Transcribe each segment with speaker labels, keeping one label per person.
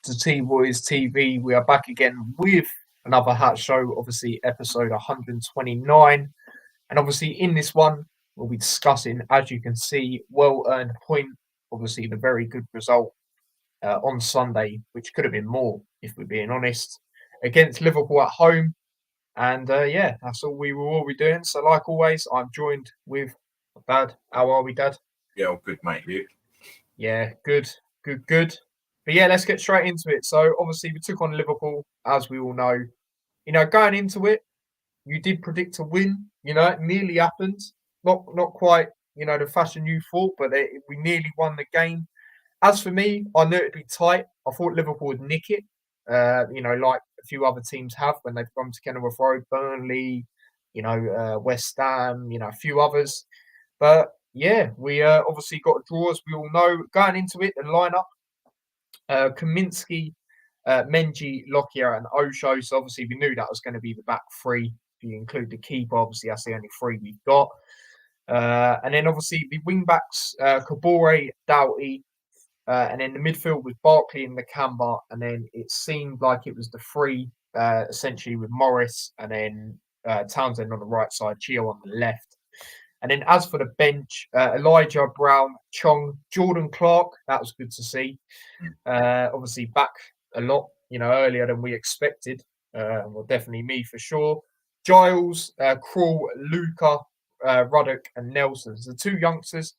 Speaker 1: To T Boys TV. We are back again with another Hat Show, obviously episode 129. And obviously in this one, we'll be discussing, as you can see, well-earned point, obviously the very good result on Sunday, which could have been more, if we're being honest, against Liverpool at home. And yeah, that's all we will all be doing. So like always, I'm joined with Dad. How are we, Dad?
Speaker 2: Yeah, all good, mate. You?
Speaker 1: Yeah, good. But yeah, let's get straight into it. So obviously we took on Liverpool, as we all know. You know, going into it, you did predict a win. You know, it nearly happened. Not quite, you know, the fashion you thought, but we nearly won the game. As for me, I knew it'd be tight. I thought Liverpool would nick it. You know, like a few other teams have when they've gone to Kenilworth Road, Burnley, you know, West Ham, you know, a few others. But yeah, we obviously got a draw, as we all know. Going into it, the lineup. Kaminsky, Menji, Lockyer, and Osho. So obviously we knew that was going to be the back three. If you include the keeper, obviously that's the only three we've got. And then obviously the wing backs, Kabore, Doughty, and then the midfield with Barkley and Nakamba. And then it seemed like it was the three, essentially with Morris and then Townsend on the right side, Chio on the left. And then as for the bench, Elijah Brown, Chong, Jordan Clark, that was good to see. Obviously back a lot, you know, earlier than we expected. Well, definitely me for sure. Giles, Krul, Luca, Ruddock, and Nelson. So the two youngsters.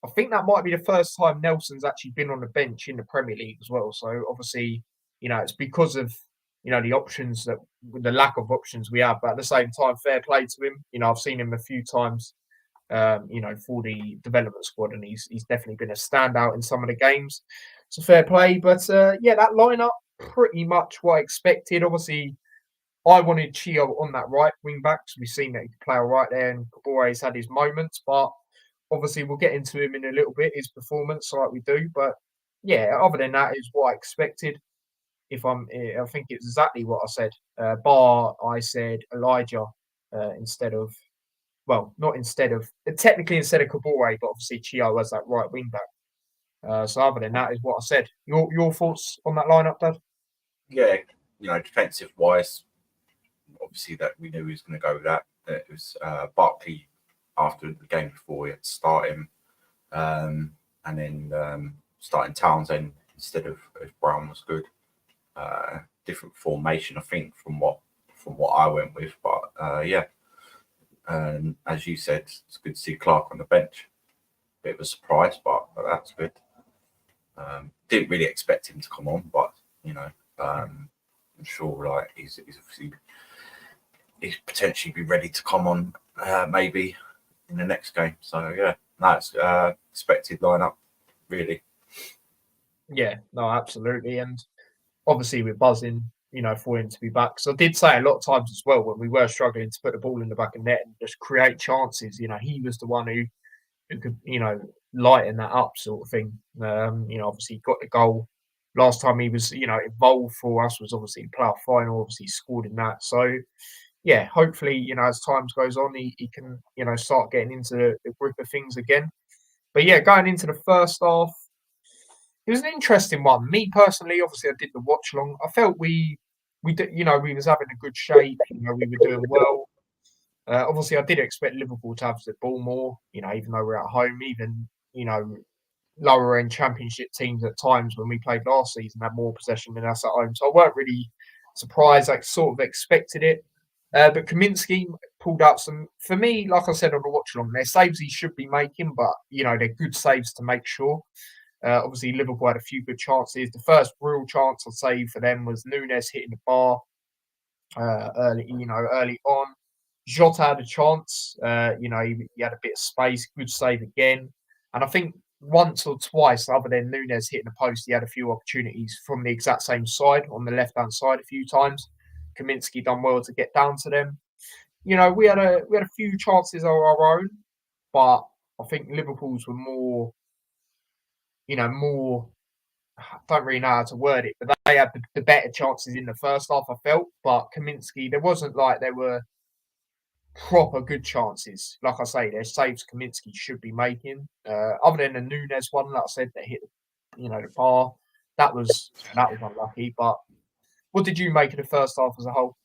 Speaker 1: I think that might be the first time Nelson's actually been on the bench in the Premier League as well. So obviously, you know, it's because of, you know, the options that the lack of options we have. But at the same time, fair play to him. You know, I've seen him a few times. You know, for the development squad, and he's definitely been a standout in some of the games. So fair play. But yeah, that lineup pretty much what I expected. Obviously, I wanted Chio on that right wing back. So we've seen that he could play all right there, and Kabore's had his moments. But obviously, we'll get into him in a little bit, his performance, like we do. But yeah, other than that, is what I expected. I think it's exactly what I said. Bar, I said Elijah instead of. Well, not instead of technically instead of Kabore, but obviously Chio as that right wing back. So other than that is what I said. Your thoughts on that lineup, Dad?
Speaker 2: Yeah, you know, defensive wise, obviously that we knew he was going to go with that. It was Barkley after the game before we had to start him, and then starting Townsend instead of Brown was good. Different formation, I think, from what I went with, but yeah. And as you said, it's good to see Clark on the bench. Bit of a surprise, but that's good. Didn't really expect him to come on, but you know, I'm sure like he's obviously he's potentially be ready to come on maybe in the next game. So yeah, that's expected lineup, really.
Speaker 1: Yeah, no, absolutely, and obviously we're buzzing, you know, for him to be back. So I did say a lot of times as well when we were struggling to put the ball in the back of net and just create chances. You know, he was the one who could, you know, lighten that up, sort of thing. You know, obviously he got the goal last time he was, you know, involved for us was obviously the playoff final. Obviously, he scored in that. So yeah, hopefully, you know, as time goes on, he can, you know, start getting into the grip of things again. But yeah, going into the first half, it was an interesting one. Me personally, obviously, I did the watch long. I felt we did, you know, we was having a good shape. You know, we were doing well. Obviously, I did expect Liverpool to have the ball more. You know, even though we're at home, even you know, lower end Championship teams at times when we played last season had more possession than us at home. So I weren't really surprised. I sort of expected it. But Kaminsky pulled out some, for me, like I said on the watch along, they're saves he should be making, but you know, they're good saves to make sure. Obviously, Liverpool had a few good chances. The first real chance I'd say for them was Nunes hitting the bar early on. Jota had a chance. You know, he had a bit of space, good save again. And I think once or twice, other than Nunes hitting the post, he had a few opportunities from the exact same side on the left-hand side a few times. Kaminsky done well to get down to them. We had a few chances of our own, but I think Liverpool's were more, more. I don't really know how to word it, but they had the better chances in the first half, I felt. But Kaminsky, there wasn't like there were proper good chances. Like I say, there's saves Kaminsky should be making. Other than the Nunes one, like I said, that hit, the bar. That was unlucky. But what did you make of the first half as a whole?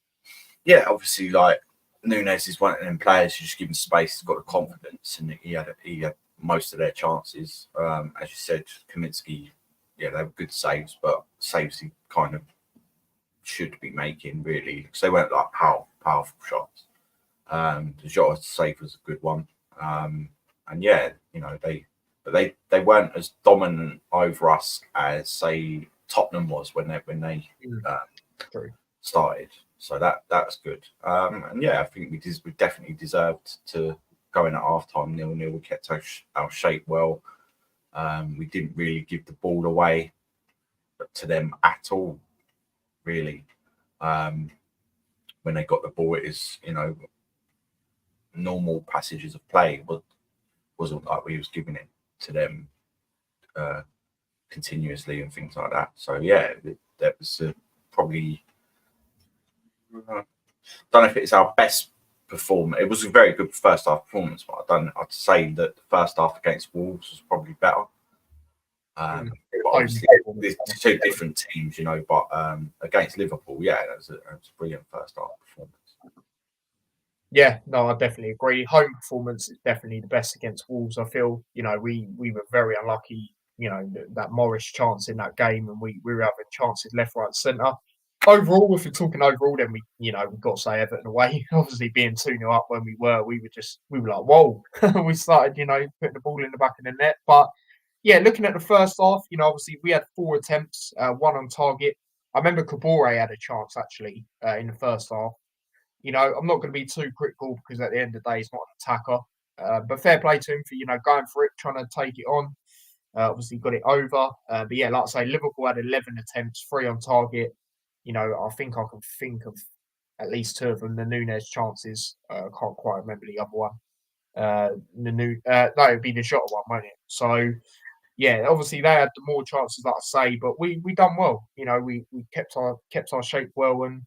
Speaker 2: Yeah, obviously, like Nunes is one of them players who just given space, got the confidence, and he had most of their chances. As you said, Kaminsky, yeah, they were good saves, but saves he kind of should be making really, because they weren't like powerful shots. The Jota save was a good one, and yeah, they weren't as dominant over us as say Tottenham was when they started. So that was good. And yeah, I think we definitely deserved to go in at halftime 0-0. We kept our shape well. We didn't really give the ball away to them at all, really. When they got the ball, it is normal passages of play, but wasn't like we was giving it to them continuously and things like that. So yeah, that was probably. Don't know if it's our best performance. It was a very good first half performance, but I'd say that the first half against Wolves was probably better. But obviously, there's two different teams, But against Liverpool, yeah, that was a brilliant first half performance.
Speaker 1: Yeah, no, I definitely agree. Home performance is definitely the best against Wolves. I feel, we were very unlucky, that Morris chance in that game, and we were having chances left, right, centre. Overall, if we're talking overall, then we've got to say Everton away. Obviously, being 2-0 up when we were like, whoa. We started, putting the ball in the back of the net. But yeah, looking at the first half, obviously we had 4 attempts, 1 on target. I remember Kabore had a chance actually in the first half. I'm not going to be too critical because at the end of the day, he's not an attacker. But fair play to him for, going for it, trying to take it on. Obviously got it over. But yeah, like I say, Liverpool had 11 attempts, 3 on target. I think I can think of at least 2 of them. The Nunes chances, can't quite remember the other one. No, it'd be the shot one, won't it? So yeah, obviously they had the more chances, like I say, but we done well. We kept our shape well, and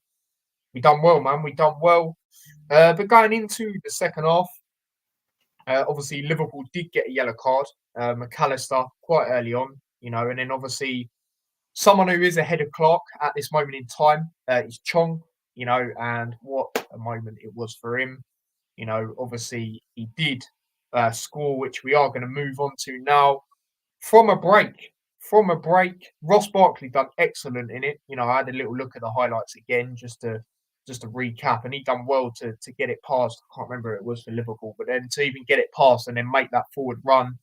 Speaker 1: we done well, man. We done well. But going into the second half, obviously Liverpool did get a yellow card. McAllister quite early on, and then obviously someone who is ahead of Clark at this moment in time is Chong, and what a moment it was for him. Obviously he did score, which we are going to move on to now. From a break, Ross Barkley done excellent in it. I had a little look at the highlights again just to recap, and he done well to get it past. I can't remember who it was for Liverpool, but then to even get it past and then make that forward run,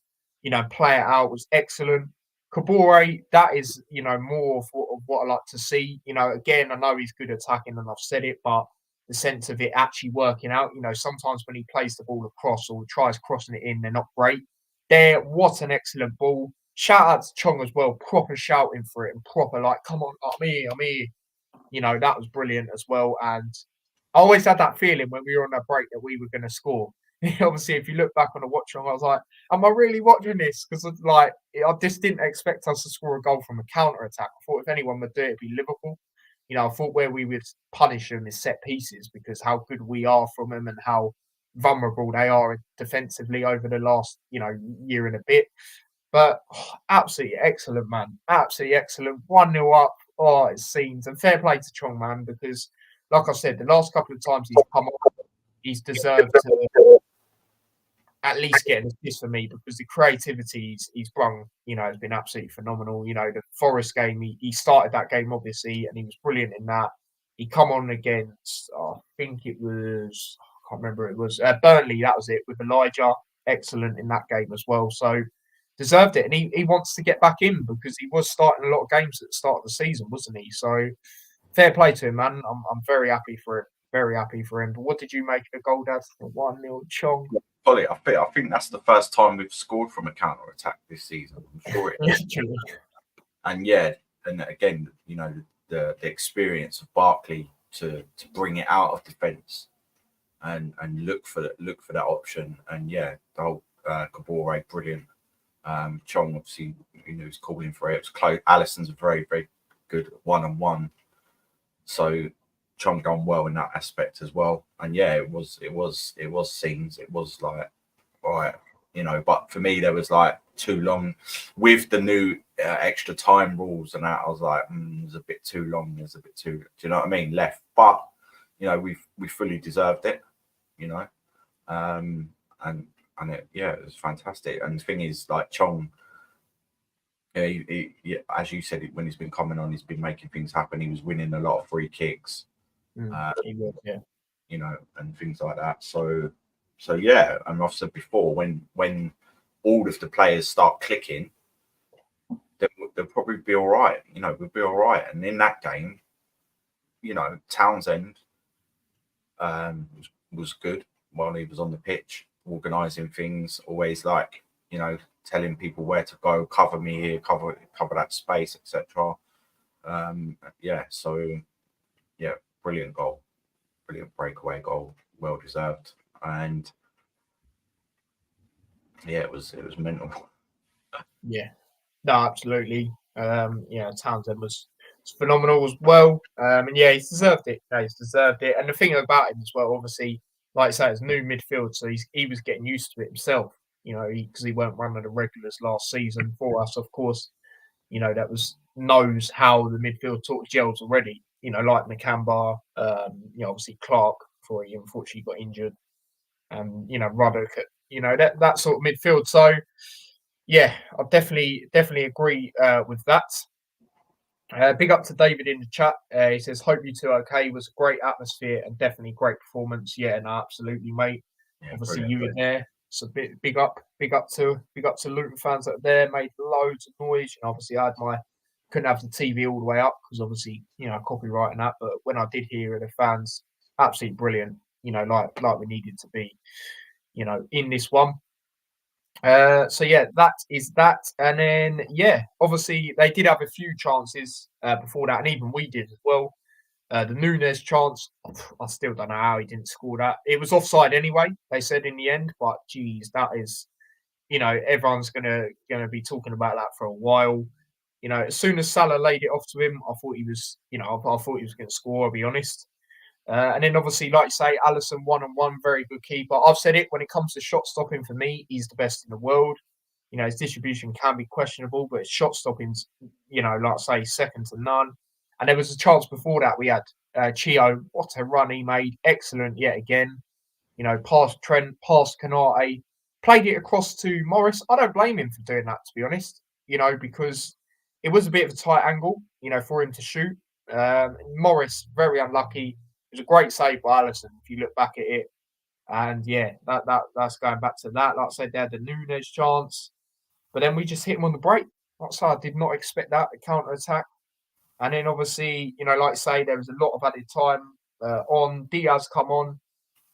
Speaker 1: play it out was excellent. Kabore, that is, more of what I like to see. Again, I know he's good attacking, and I've said it, but the sense of it actually working out. Sometimes when he plays the ball across or tries crossing it in, they're not great. There, what an excellent ball. Shout out to Chong as well, proper shouting for it and proper like, come on, I'm here. That was brilliant as well. And I always had that feeling when we were on that break that we were going to score. Obviously, if you look back on the watch along, I was like, am I really watching this? Because I just didn't expect us to score a goal from a counter attack. I thought if anyone would do it, it'd be Liverpool. I thought where we would punish them is set pieces because how good we are from them and how vulnerable they are defensively over the last, year and a bit. But absolutely excellent, man. Absolutely excellent. 1-0 up. Oh, it seems. And fair play to Chong, man, because like I said, the last couple of times he's come on, he's deserved to at least get an assist for me because the creativity he's brung, has been absolutely phenomenal. The Forest game, he started that game, obviously, and he was brilliant in that. He come on against, I think it was, I can't remember, it was Burnley, that was it, with Elijah. Excellent in that game as well. So, deserved it. And he wants to get back in because he was starting a lot of games at the start of the season, wasn't he? So, fair play to him, man. I'm very happy for him. Very happy for him. But what did you make of the goal, Dad? 1-0 Chong.
Speaker 2: Polly, I think that's the first time we've scored from a counter attack this season. I'm sure it is.
Speaker 1: Literally.
Speaker 2: And yeah, and again, you know, the experience of Barkley to bring it out of defence and look for that option. And yeah, the whole Kabore, brilliant. Chong obviously, you know, was calling for it. It was close. Alisson's a very, very good one-on-one. So Chong done well in that aspect as well. And yeah, it was scenes. It was like, all right, you know, but for me there was like too long with the new extra time rules and that. I was like, there's a bit too long. There's a bit too, do you know what I mean? Left, but you know, we fully deserved it, you know, and it, yeah, it was fantastic. And the thing is, like Chong, yeah, he, as you said, when he's been coming on, he's been making things happen. He was winning a lot of free kicks,
Speaker 1: He was, yeah.
Speaker 2: you know, and things like that. So yeah, and I've said before, when all of the players start clicking, they'll probably be all right. You know, we'll be all right. And in that game, you know, Townsend was good while he was on the pitch, organising things, always like, you know, telling people where to go, cover me here, cover that space, etc. Yeah, so yeah, brilliant goal, brilliant breakaway goal, well deserved, and yeah, it was mental.
Speaker 1: Yeah, no, absolutely. Yeah, Townsend was phenomenal as well. And yeah, he's deserved it. No, he's deserved it. And the thing about him as well, obviously, like I say, it's new midfield, so he was getting used to it himself. You know, because he weren't one of the regulars last season for us. Of course, you know that knows how the midfield sort of gels already. You know, like McCambar, you know, obviously Clark before he unfortunately got injured, and you know Ruddock. You know that sort of midfield. So yeah, I definitely agree with that. Big up to David in the chat. He says, "Hope you two are okay. It was a great atmosphere and definitely great performance." Yeah, no, absolutely, mate.
Speaker 2: Yeah,
Speaker 1: Obviously,
Speaker 2: brilliant,
Speaker 1: you were there. So big up to Luton fans that are there. Made loads of noise. And obviously, couldn't have the TV all the way up because obviously, you know, copyright and that. But when I did hear the fans, absolutely brilliant. You know, like we needed to be. You know, in this one. So yeah, that is that, and then yeah, obviously they did have a few chances before that, and even we did as well. The Nunes chance, I still don't know how he didn't score that. It was offside anyway. They said in the end, but geez, that is, you know, everyone's gonna be talking about that for a while. You know, as soon as Salah laid it off to him, I thought he was, you know, I thought he was going to score. I'll be honest. And then obviously, like you say, Alisson one-on-one, very good keeper. I've said it when it comes to shot stopping. For me, he's the best in the world. You know, his distribution can be questionable, but his shot stopping's, you know, like I say, second to none. And there was a chance before that we had Chio. What a run he made! Excellent yet again. You know, past Trent, past Canate, played it across to Morris. I don't blame him for doing that, to be honest. You know, because it was a bit of a tight angle, you know, for him to shoot. Morris very unlucky. It was a great save by Alisson if you look back at it. And yeah, that's going back to that. Like I said, they had the Nunes chance, but then we just hit him on the break. Like I said, I did not expect that, the counter attack. And then obviously, you know, like I say, there was a lot of added time on. Diaz come on,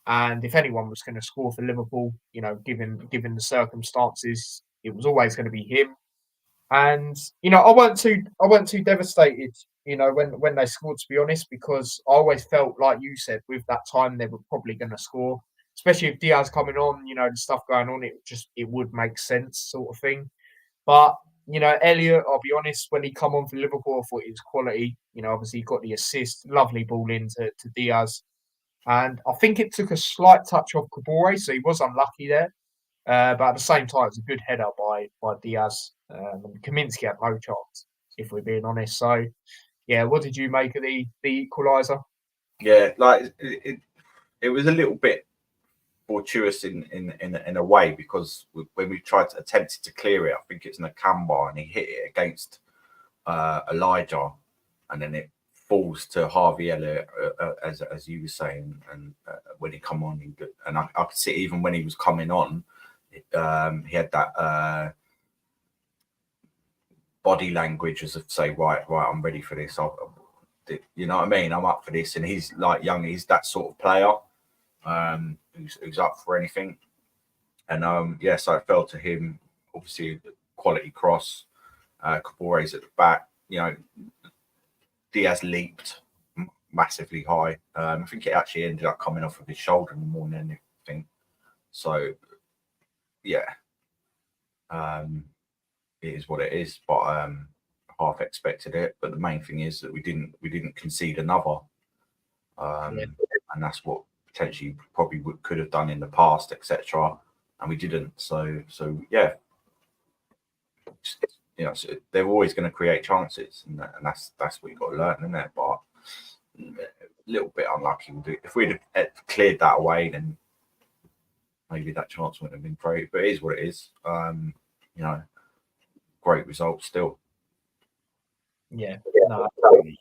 Speaker 1: and if anyone was going to score for Liverpool, you know, given the circumstances, it was always going to be him. And you know, I weren't too devastated, you know, when they scored, to be honest, because I always felt like you said with that time they were probably going to score, especially if Diaz coming on, you know, the stuff going on, it would make sense, sort of thing. But you know, Elliot, I'll be honest, when he come on for Liverpool, I thought he was quality. You know, obviously he got the assist, lovely ball into to Diaz, and I think it took a slight touch off Kabore, so he was unlucky there. But at the same time, it's a good header by Diaz. And Kaminsky had no chance, if we're being honest. So, yeah, what did you make of the equaliser?
Speaker 2: Yeah, like it was a little bit fortuitous in a way, because when we tried to attempt to clear it, I think it's Nakamba, and he hit it against Elijah, and then it falls to Harvey Elliott, as you were saying, and when he come on, and I could see even when he was coming on, he had that body language as if to say, right, I'm ready for this. You know what I mean? I'm up for this. And he's like young. He's that sort of player who's up for anything. And so it fell to him. Obviously, quality cross. Cabore's at the back. Diaz leaped massively high. I think it actually ended up coming off of his shoulder more than anything. So, yeah, it is what it is. But half expected it. But the main thing is that we didn't concede another, and that's what potentially probably could have done in the past, etc. And we didn't. So yeah, so they're always going to create chances, and that's what you've got to learn, isn't it? But a little bit unlucky. If we'd have cleared that away, then maybe that chance wouldn't have been great. But it is what it is. Great result still.
Speaker 1: Yeah, no, absolutely.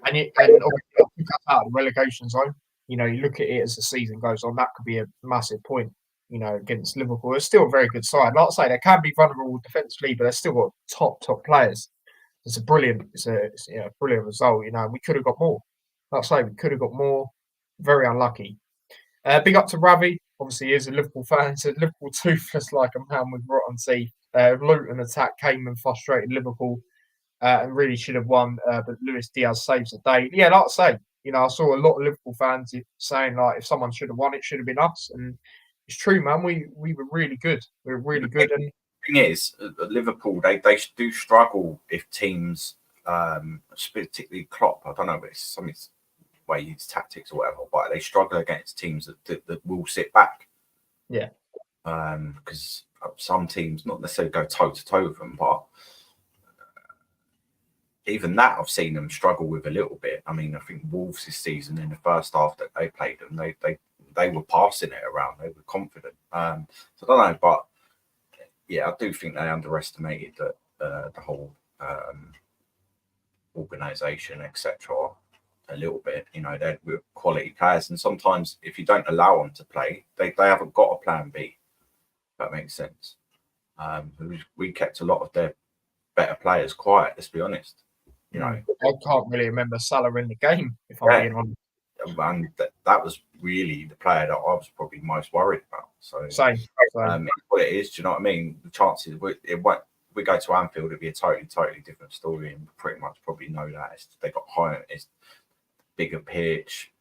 Speaker 1: And obviously out of the relegation zone. You look at it as the season goes on, that could be a massive point. Against Liverpool, it's still a very good side. Like I say, they can be vulnerable defensively, but they've still got top players. It's a brilliant result. We could have got more. Like I say, we could have got more. Very unlucky. Big up to Ravi. Obviously, he is a Liverpool fan. He said Liverpool toothless like a man with rotten teeth. Luton attack came and frustrated Liverpool and really should have won. But Luis Diaz saves the day. Yeah, like I say, I saw a lot of Liverpool fans saying like if someone should have won, it should have been us. And it's true, man. We were really good. We were really good. And
Speaker 2: thing is, Liverpool they do struggle if teams, particularly Klopp. I don't know, but it's something way he uses tactics or whatever. But they struggle against teams that will sit back.
Speaker 1: Yeah.
Speaker 2: Because some teams not necessarily go toe to toe with them, but even that I've seen them struggle with a little bit. I mean, I think Wolves this season in the first half that they played them, they were passing it around. They were confident. So I don't know, but yeah, I do think they underestimated the whole organisation, etc. a little bit. They're quality players, and sometimes if you don't allow them to play, they haven't got a plan B. If that makes sense. We kept a lot of their better players quiet. Let's be honest.
Speaker 1: I can't really remember Salah in the game, if I'm being honest.
Speaker 2: And that was really the player that I was probably most worried about. So
Speaker 1: same.
Speaker 2: What it is, do you know what I mean? The chances we go to Anfield, it'd be a totally different story, and pretty much probably know that they got higher, it's bigger pitch.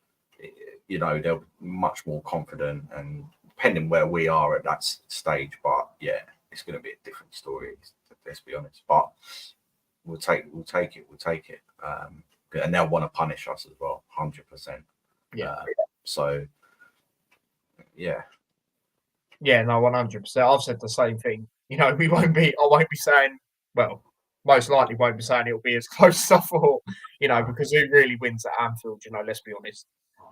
Speaker 2: They're much more confident, and depending where we are at that stage, but yeah, it's going to be a different story. Let's be honest, but we'll take it. And they'll want to punish us as well, 100%.
Speaker 1: Yeah.
Speaker 2: So, yeah.
Speaker 1: Yeah, no, 100%. I've said the same thing. I won't be saying, well, most likely won't be saying it'll be as close as I thought, because who really wins at Anfield, let's be honest.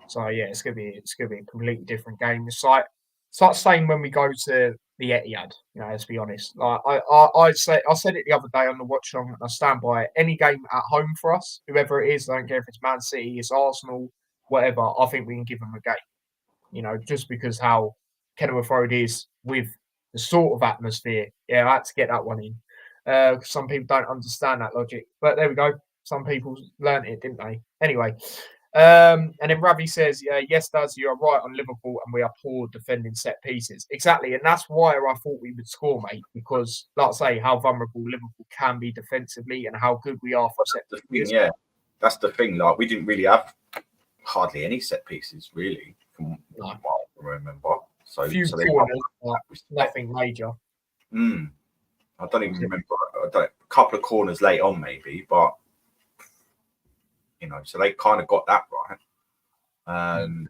Speaker 1: So yeah, it's gonna be a completely different game. It's like the same when we go to the Etihad, let's be honest. Like I said it the other day on the watch along, and I stand by it. Any game at home for us, whoever it is, I don't care if it's Man City, it's Arsenal, whatever, I think we can give them a game. Just because how Kenilworth Road is with the sort of atmosphere. Yeah, I had to get that one in. Some people don't understand that logic, but there we go. Some people learnt it, didn't they? Anyway, and then Ravi says, yes, Daz, you are right on Liverpool, and we are poor defending set pieces. Exactly, and that's why I thought we would score, mate, because, like I say, how vulnerable Liverpool can be defensively and how good we are for set pieces.
Speaker 2: Yeah, that's the thing. Like, we didn't really have hardly any set pieces, really, from what I remember. So,
Speaker 1: corners, nothing major.
Speaker 2: I don't even remember. A couple of corners late on, maybe, but so they kind of got that right.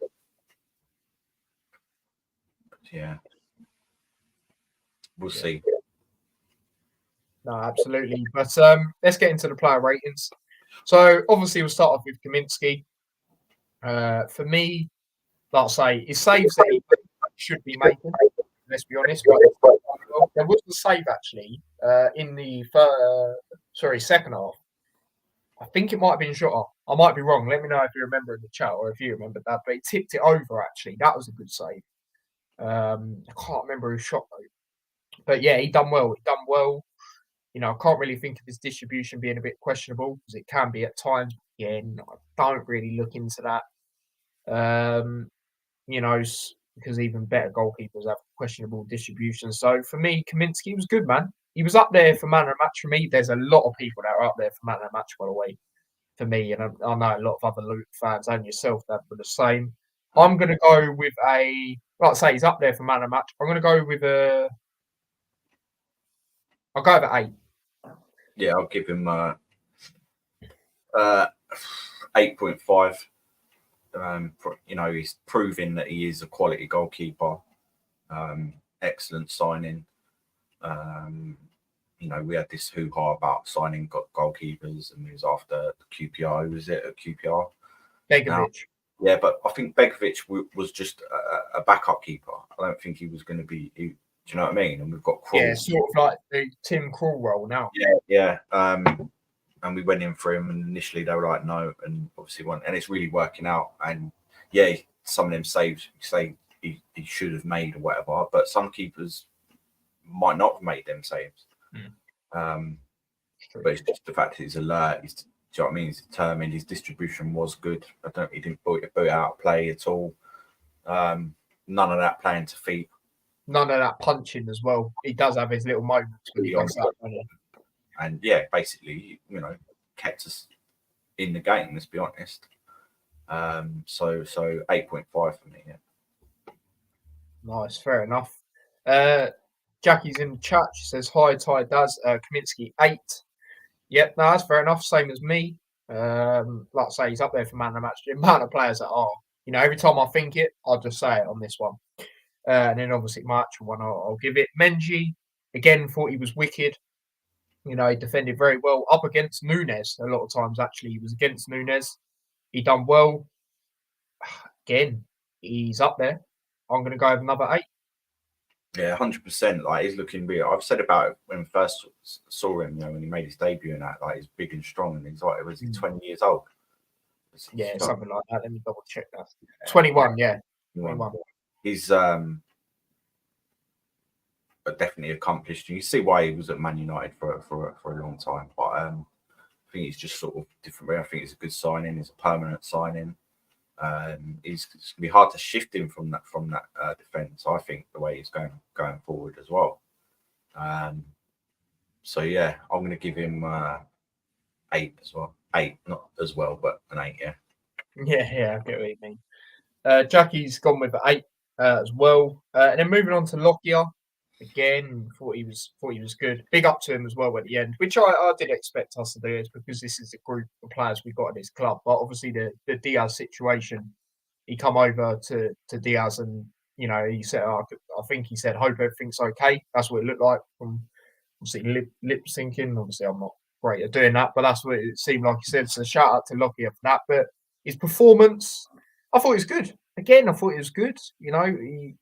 Speaker 2: Yeah, we'll see.
Speaker 1: No, absolutely. But let's get into the player ratings. So obviously we'll start off with Kaminski. For me, like I say, his saves that he should be making. Let's be honest. But there was a save actually in the second half. I think it might have been Jota. I might be wrong. Let me know if you remember in the chat or if you remember that. But he tipped it over actually. That was a good save. I can't remember who shot though. But yeah, he done well. I can't really think of his distribution being a bit questionable because it can be at times. Again, I don't really look into that. because even better goalkeepers have questionable distribution. So for me, Kaminsky was good, man. He was up there for man of the match for me. There's a lot of people that are up there for man of the match, by the way, for me. And I know a lot of other Luton fans and yourself that were the same. I'm going to go with like I say, he's up there for man of the match. I'm going to go with I'll go with 8.
Speaker 2: Yeah, I'll give him 8.5. He's proving that he is a quality goalkeeper. Excellent signing. We had this hoo-ha about signing goalkeepers, and he was after QPR. Who was it at QPR?
Speaker 1: Begovic.
Speaker 2: Yeah, but I think Begovic was just a backup keeper. I don't think he was going to be. Do you know what I mean? And we've got Krul.
Speaker 1: Yeah, sort of like the Tim Krul role now.
Speaker 2: Yeah. And we went in for him, and initially they were like, no, and obviously and it's really working out. And yeah, some of them saves say he should have made or whatever, but some keepers might not have made them saves. But it's just the fact that he's alert. Do you know what I mean? He's determined. His distribution was good. He didn't boot out of play at all. None of that playing to feet.
Speaker 1: None of that punching as well. He does have his little moments when he does that.
Speaker 2: And yeah, basically, kept us in the game. Let's be honest. So 8.5 for me. Yeah.
Speaker 1: Nice, fair enough. Jackie's in the chat. She says, hi, Ty does. Kaminsky 8. Yep, no, that's fair enough. Same as me. Like I say, he's up there for man of the match. The amount of players that are, every time I think it, I'll just say it on this one. And then obviously my actual one, I'll give it. Menji, again, thought he was wicked. He defended very well up against Nunes. A lot of times, actually, he was against Nunes. He done well. Again, he's up there. I'm going to go with another 8.
Speaker 2: Yeah, 100%. Like, he's looking real. I've said about it when I first saw him, when he made his debut and that, like, he's big and strong, and he's like, was he 20 years old?
Speaker 1: Yeah, something like that. Let me double check that. 21, yeah. 21.
Speaker 2: He's definitely accomplished. You see why he was at Man United for a long time. But I think he's just sort of different. I think it's a good signing. It's a permanent signing. It's going to be hard to shift him from that defence. I think the way he's going forward as well. So yeah, I'm going to give him 8 as well. 8, not as well, but an 8. Yeah.
Speaker 1: Yeah, I get what you mean. Jackie's gone with 8 as well. And then moving on to Lockyer. Again, thought he was good. Big up to him as well at the end, which I did expect us to do, is because this is a group of players we've got at this club. But obviously the Diaz situation, he come over to Diaz and he said, I think he said, hope everything's okay. That's what it looked like from obviously lip syncing. Obviously, I'm not great at doing that, but that's what it seemed like he said. So shout out to Lockyer for that. But his performance, I thought it was good. Again, I thought it was good. He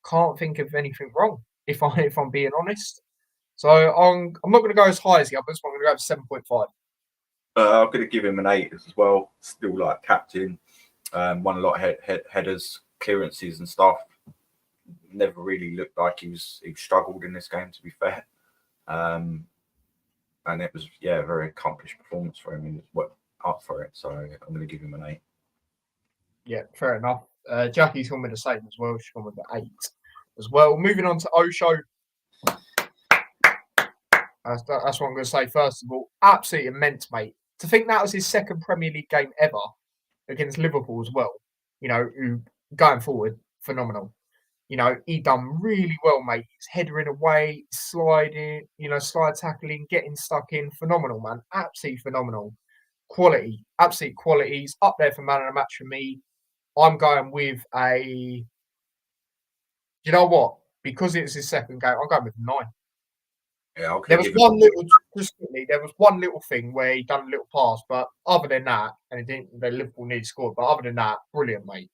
Speaker 1: can't think of anything wrong, if I'm being honest. So I'm not going to go as high as the others, but I'm going to go 7.5.
Speaker 2: I'm going to give him an 8 as well. Still like captain. Won a lot of headers, clearances and stuff. Never really looked like he struggled in this game, to be fair. And it was, a very accomplished performance for him. He was up for it. So I'm going to give him an 8. Yeah,
Speaker 1: fair enough. Jackie's gone with the same as well. She's gone with the 8 as well. Moving on to Osho. That's what I'm going to say first of all. Absolutely immense, mate. To think that was his second Premier League game ever against Liverpool as well. Who going forward, phenomenal. He done really well, mate. He's headering away, sliding, slide tackling, getting stuck in. Phenomenal, man. Absolutely phenomenal. Quality. Absolute quality. He's up there for man of the match for me. I'm going with a... You know what? Because it's his second game, I'm going with 9.
Speaker 2: Yeah,
Speaker 1: there was one little thing where he done a little pass, but other than that, and it didn't. The Liverpool nearly scored, but other than that, brilliant, mate.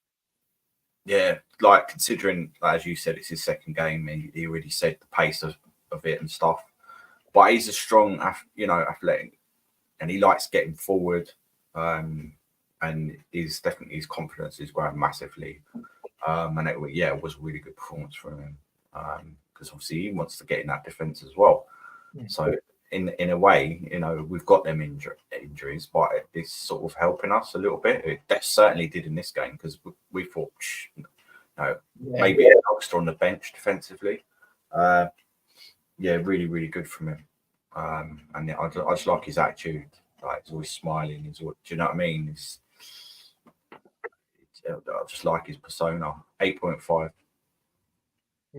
Speaker 2: Yeah, like considering, as you said, it's his second game. He already said the pace of it and stuff. But he's a strong, athletic, and he likes getting forward. And his confidence is growing massively. And it was a really good performance from him. Because obviously he wants to get in that defence as well. Yeah. So in a way, we've got them injuries, but it's sort of helping us a little bit. That certainly did in this game, because we thought, Maybe a youngster on the bench defensively. Yeah, really, really good from him. And I just like his attitude. Like he's always smiling. Do you know what I mean? I just like his persona. 8.5.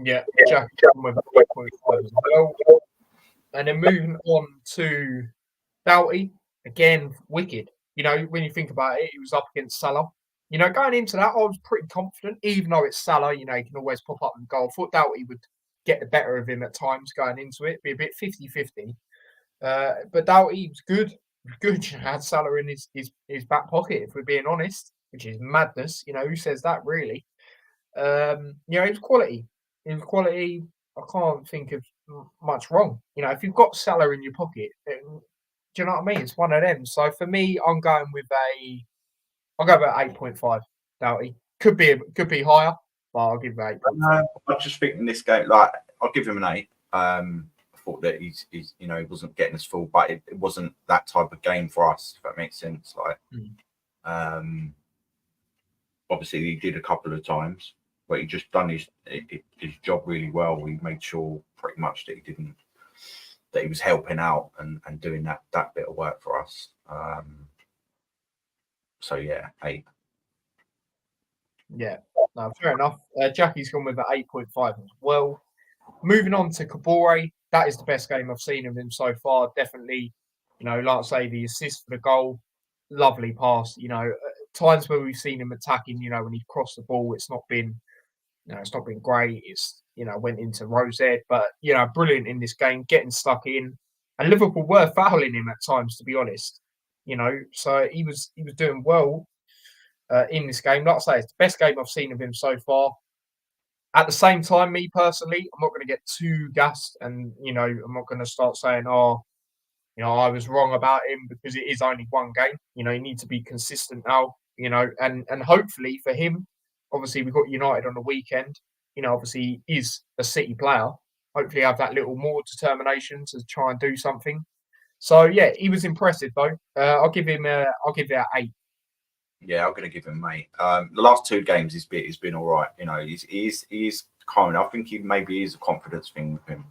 Speaker 1: Yeah, Jack with 8.5 as well. And then moving on to Doughty, again, wicked. When you think about it, he was up against Salah. Going into that, I was pretty confident, even though it's Salah, he can always pop up and go. I thought Doughty would get the better of him at times going into it, be a bit 50-50. But Doughty was good. Good. Had Salah in his back pocket, if we're being honest, which is madness. Who says that, really? It was quality. It was quality. I can't think of much wrong. If you've got Salah in your pocket, do you know what I mean? It's one of them. So for me, I'll go with 8.5. Doughty could be higher, but I'll give it 8.5.
Speaker 2: I just think in this game, like I'll give him an 8. I thought that he's he wasn't getting us full, but it wasn't that type of game for us. If that makes sense. Obviously he did a couple of times, but he just done his job really well. He made sure pretty much that he was helping out and doing that bit of work for us. So yeah, 8.
Speaker 1: Yeah, no, fair enough. Jackie's gone with an 8.5 as well. Moving on to Kabore, that is the best game I've seen of him so far. Definitely, like I say, the assist for the goal, lovely pass. Times where we've seen him attacking, when he crossed the ball, it's not been great. It's went into Rosette, but brilliant in this game, getting stuck in, and Liverpool were fouling him at times, to be honest. So he was doing well in this game. Like I say, it's the best game I've seen of him so far. At the same time, me personally, I'm not going to get too gassed, and I'm not going to start saying, I was wrong about him, because it is only one game. You need to be consistent now. And hopefully for him, obviously we've got United on the weekend. Obviously he is a City player. Hopefully have that little more determination to try and do something. So yeah, he was impressive though. I'll give it an 8.
Speaker 2: Yeah, I'm going to give him 8. The last 2 games he's been all right. He's calm. I think he maybe is a confidence thing with him.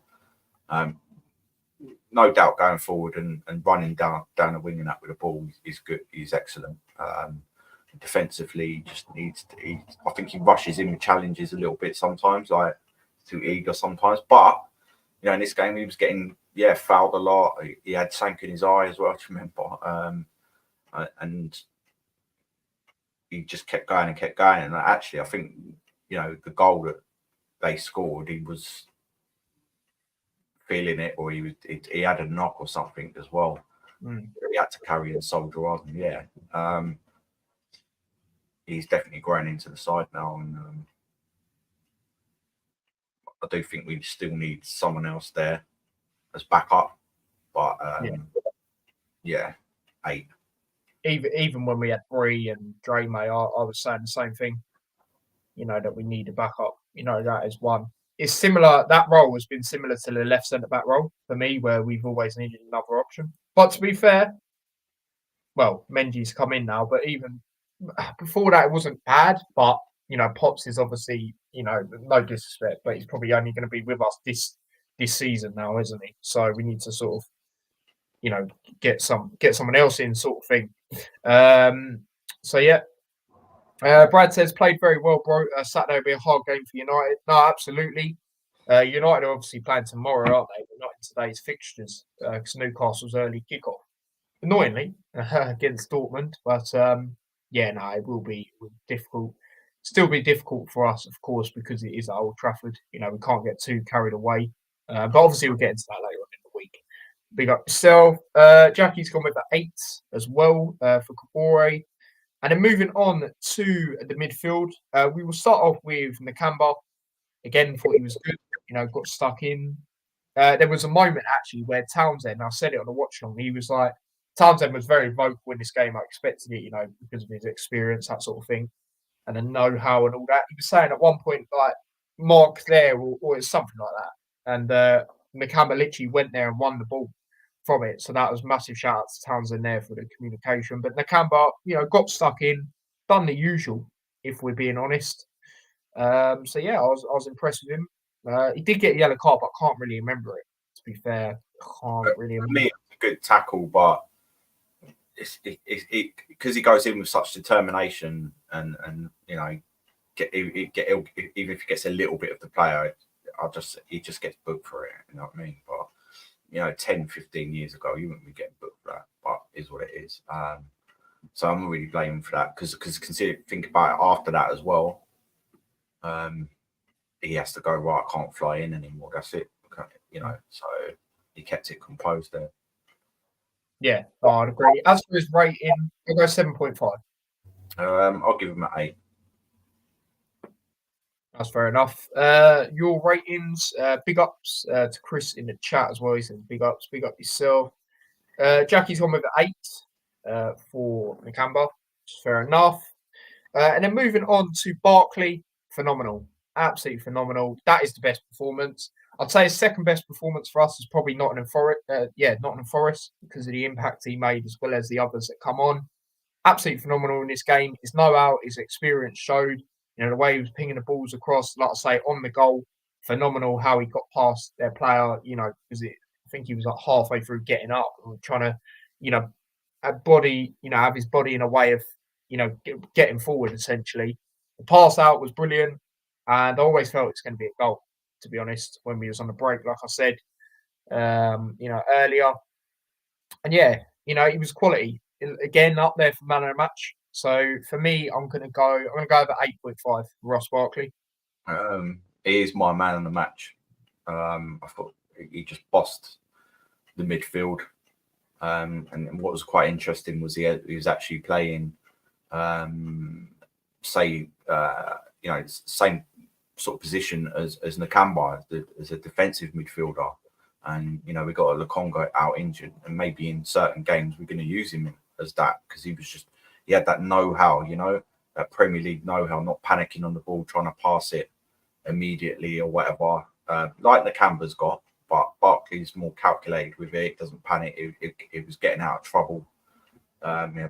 Speaker 2: No doubt going forward and running down the wing and that with the ball is good. He's excellent. Defensively, he just needs to. I think he rushes in with challenges a little bit sometimes, like too eager sometimes. But in this game he was getting fouled a lot. He had sank in his eye as well, to remember. And he just kept going. And actually, I think the goal that they scored, he was feeling it, or he had a knock or something as well. He had to carry and soldier on. Yeah, he's definitely growing into the side now, and I do think we still need someone else there as backup. But 8.
Speaker 1: Even when we had Bree and Drame, I was saying the same thing. That we need a backup. That is one. It's similar. That role has been similar to the left centre back role for me, where we've always needed another option. But to be fair, well, Mendy's come in now, but even before that, it wasn't bad. But Potts is obviously, no disrespect, but he's probably only going to be with us this season now, isn't he? So we need to sort of, get someone else in, sort of thing. So yeah. Brad says, played very well, bro. Saturday will be a hard game for United. No, absolutely. United are obviously playing tomorrow, aren't they? But not in today's fixtures, because Newcastle's early kickoff. Annoyingly, against Dortmund. But it will be difficult. Still be difficult for us, of course, because it is at Old Trafford. We can't get too carried away. But obviously we'll get into that later on in the week. Big up yourself. Jackie's gone with the 8 as well for Kabore. And then moving on to the midfield, we will start off with Nakamba. Again, thought he was good, got stuck in. There was a moment, actually, where Townsend, I said it on the watch long, he was like, Townsend was very vocal in this game. I expected it, because of his experience, that sort of thing, and the know-how and all that. He was saying at one point, like, mark there, or it's something like that. And Nakamba literally went there and won the ball from it. So that was massive shout out to Townsend there for the communication. But Nakamba, got stuck in, done the usual, if we're being honest. So yeah, I was impressed with him. He did get a yellow card, but I can't really remember it. To be fair, I can't
Speaker 2: But
Speaker 1: really
Speaker 2: for
Speaker 1: remember.
Speaker 2: me, it's a good tackle, but it's because he goes in with such determination and even if he gets a little bit of the player, he just gets booked for it. You know what I mean? But 10, 15 years ago, you wouldn't be getting booked for that. But is what it is. So I'm not really blaming for that because think about it after that as well. He has to go, right, I can't fly in anymore. That's it. So he kept it composed there.
Speaker 1: Yeah, I'd agree. As for his rating, I'll go 7.5.
Speaker 2: I'll give him an 8.
Speaker 1: That's fair enough. Your ratings, big ups to Chris in the chat as well. He says big ups, big up yourself. Jackie's on with an 8 for Nakamba, which is fair enough. And then moving on to Barkley, phenomenal, absolutely phenomenal. That is the best performance. I'd say his second best performance for us is probably Nottingham Forest. Nottingham Forest because of the impact he made as well as the others that come on. Absolutely phenomenal in this game. His know-how, his experience showed. The way he was pinging the balls across, like I say, on the goal, phenomenal. How he got past their player. Because I think he was like halfway through getting up and trying to, have his body in a way of, getting forward essentially. The pass out was brilliant, and I always felt it's going to be a goal. To be honest, when we was on the break, like I said, earlier, and yeah, he was quality again up there for man of the match. So for me, I'm gonna go over 8.5. Ross Barkley.
Speaker 2: He is my man of the match. I thought he just bossed the midfield. And what was quite interesting was he was actually playing, same sort of position as Nakamba, as a defensive midfielder. And we got a Lokonga out injured, and maybe in certain games we're going to use him as that because he had that know-how, that Premier League know-how, not panicking on the ball, trying to pass it immediately or whatever, like Nakamba's got. But Barkley's more calculated with it. Doesn't panic. It was getting out of trouble.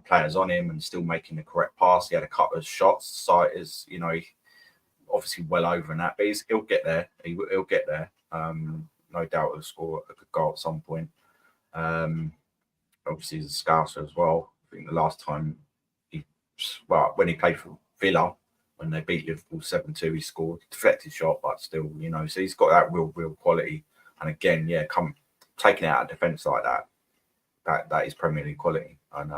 Speaker 2: Players on him and still making the correct pass. He had a couple of shots. So he obviously well over in that, but he'll get there. He'll get there. No doubt he'll score a good goal at some point. Obviously, he's a Scouser as well. I think the last time when he played for Villa, when they beat Liverpool 7-2, he scored. Deflected shot, but still, so he's got that real quality. And again, taking it out of defence like that is Premier League quality. And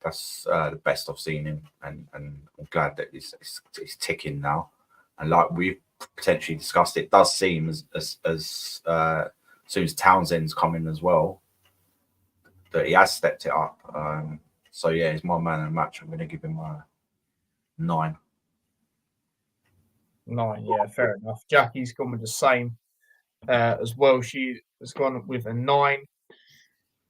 Speaker 2: that's the best I've seen him. And I'm glad that he's ticking now. And like we've potentially discussed, it does seem as soon as Townsend's coming as well, that he has stepped it up. So he's my man of the match. I'm going to give him a 9.
Speaker 1: 9, yeah, fair enough. Jackie's gone with the same as well. She has gone with a 9.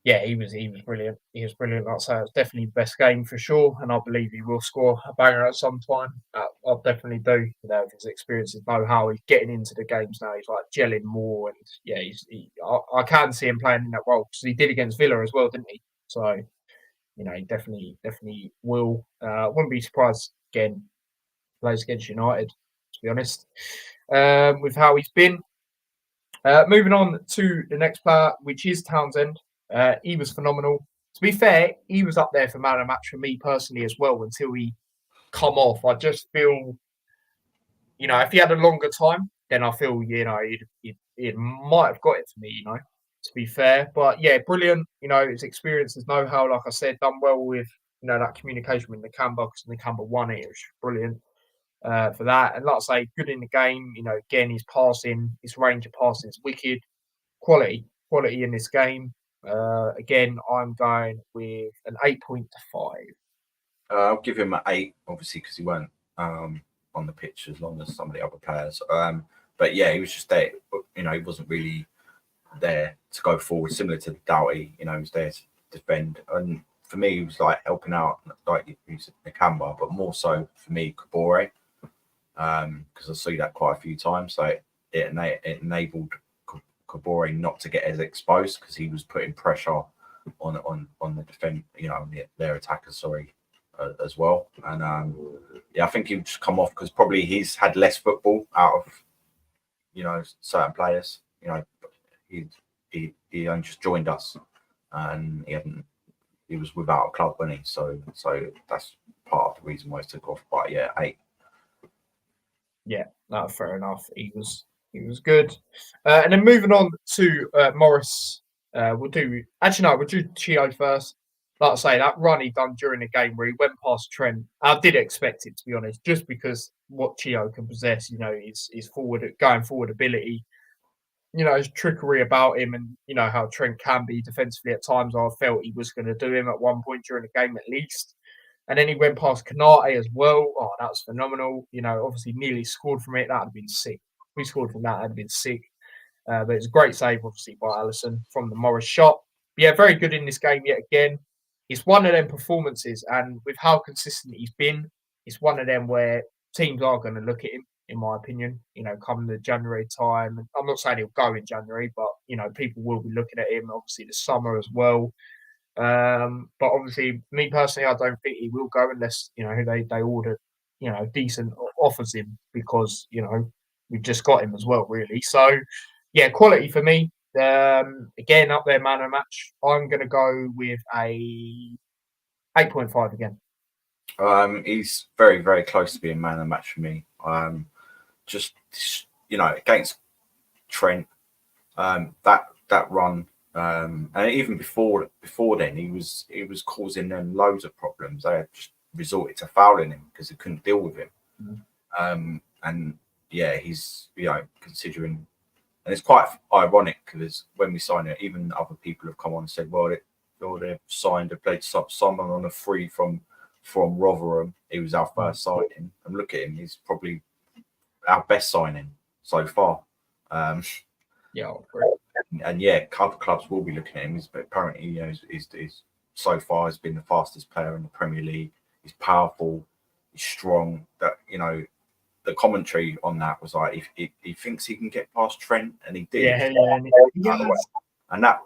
Speaker 1: Yeah, he was brilliant. He was brilliant. Like I say, it was definitely the best game for sure, and I believe he will score a banger at some time. I definitely do. With his experience, his know-how, he's getting into the games now. He's like gelling more, and I can see him playing in that role because he did against Villa as well, didn't he? So, he definitely will. Wouldn't be surprised again plays against United. To be honest, with how he's been. Moving on to the next player, which is Townsend. He was phenomenal. To be fair, he was up there for man of the match for me personally as well until he come off. I just feel, if he had a longer time, then I feel, he might have got it for me, to be fair. But yeah, brilliant. His experience, his know-how, like I said, done well with, that communication with Nakamba because Nakamba won it. It was brilliant for that. And like I say, good in the game. Again, his passing, his range of passing is wicked. Quality in this game. Again, I'm going with an 8.5.
Speaker 2: I'll give him an 8, obviously, because he weren't on the pitch as long as some of the other players. But yeah, he was just there. He wasn't really there to go forward, similar to Doughty. He was there to defend. And for me, he was like helping out, like he's Nakamba, but more so for me, Kabore, because I see that quite a few times. So it enabled Kabore not to get as exposed because he was putting pressure on the defense, their attackers. Sorry, as well. And yeah, I think he'll just come off because probably he's had less football out of certain players. He only just joined us, and he was without a club, wasn't he? So that's part of the reason why he took off. But yeah, 8.
Speaker 1: Yeah, no, fair enough. He was good. And then moving on to Morris, we'll do Chio first. Like I say, that run he done during the game where he went past Trent, I did expect it, to be honest, just because what Chio can possess, his going forward ability, his trickery about him, and how Trent can be defensively at times. I felt he was going to do him at one point during the game at least. And then he went past Kanate as well. Oh, that was phenomenal. Obviously nearly scored from it. That would have been sick. If we scored from that, that'd have been sick. But it's a great save, obviously, by Alisson from the Morris shot. But yeah, very good in this game yet again. It's one of them performances, and with how consistent he's been, it's one of them where teams are going to look at him, in my opinion, come the January time. And I'm not saying he'll go in January, but, people will be looking at him, obviously, the summer as well. But obviously, me personally, I don't think he will go unless they order decent offers him, because we've just got him as well, really. So yeah, quality for me. Again, up there, man of match. I'm going to go with a 8.5 again.
Speaker 2: He's very, very close to being man of match for me. Just against Trent, that run. And even before then, he was causing them loads of problems. They had just resorted to fouling him because they couldn't deal with him.
Speaker 1: Mm.
Speaker 2: And yeah, he's considering, and it's quite ironic because when we signed it, even other people have come on and said, well, they've played someone on a free from Rotherham. He was our first signing, and look at him, he's probably our best signing so far.
Speaker 1: Yeah, great.
Speaker 2: And yeah, other clubs will be looking at him. But apparently, he's so far has been the fastest player in the Premier League. He's powerful, he's strong. That the commentary on that was like, he thinks he can get past Trent, and he did. And that,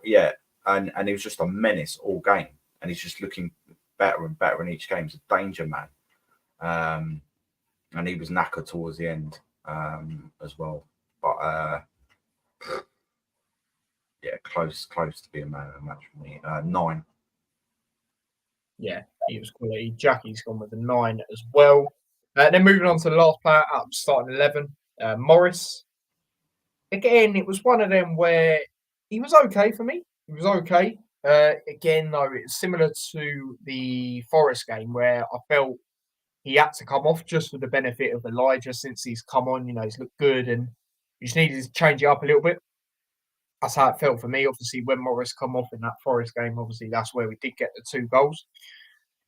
Speaker 2: and he was just a menace all game, and he's just looking better and better in each game. He's a danger man, and he was knackered towards the end as well. But yeah, close to being man of the match for me. 9.
Speaker 1: Yeah, he was quality. Jackie's gone with a 9 as well. Then moving on to the last player out of starting 11, Morris. Again, it was one of them where he was okay for me. He was okay. Again, though, it's similar to the Forest game where I felt he had to come off just for the benefit of Elijah since he's come on. He's looked good, and he just needed to change it up a little bit. That's how it felt for me. Obviously, when Morris come off in that Forest game, obviously that's where we did get the 2 goals.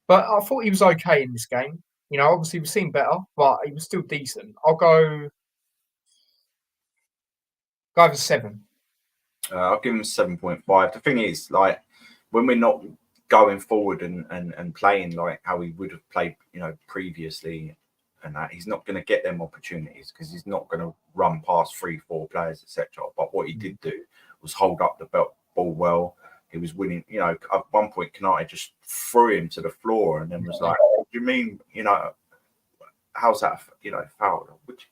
Speaker 1: But I thought he was okay in this game. Obviously we've seen better, but he was still decent. I'll go for 7.
Speaker 2: I'll give him 7.5. The thing is, like, when we're not going forward and playing like how he would have played, previously, and that, he's not going to get them opportunities because he's not going to run past 3-4 players, etc. But what he did do was hold up the ball well. He was winning. At one point, Kanate just threw him to the floor and then was like, "What do you mean? How's that? Foul?" Which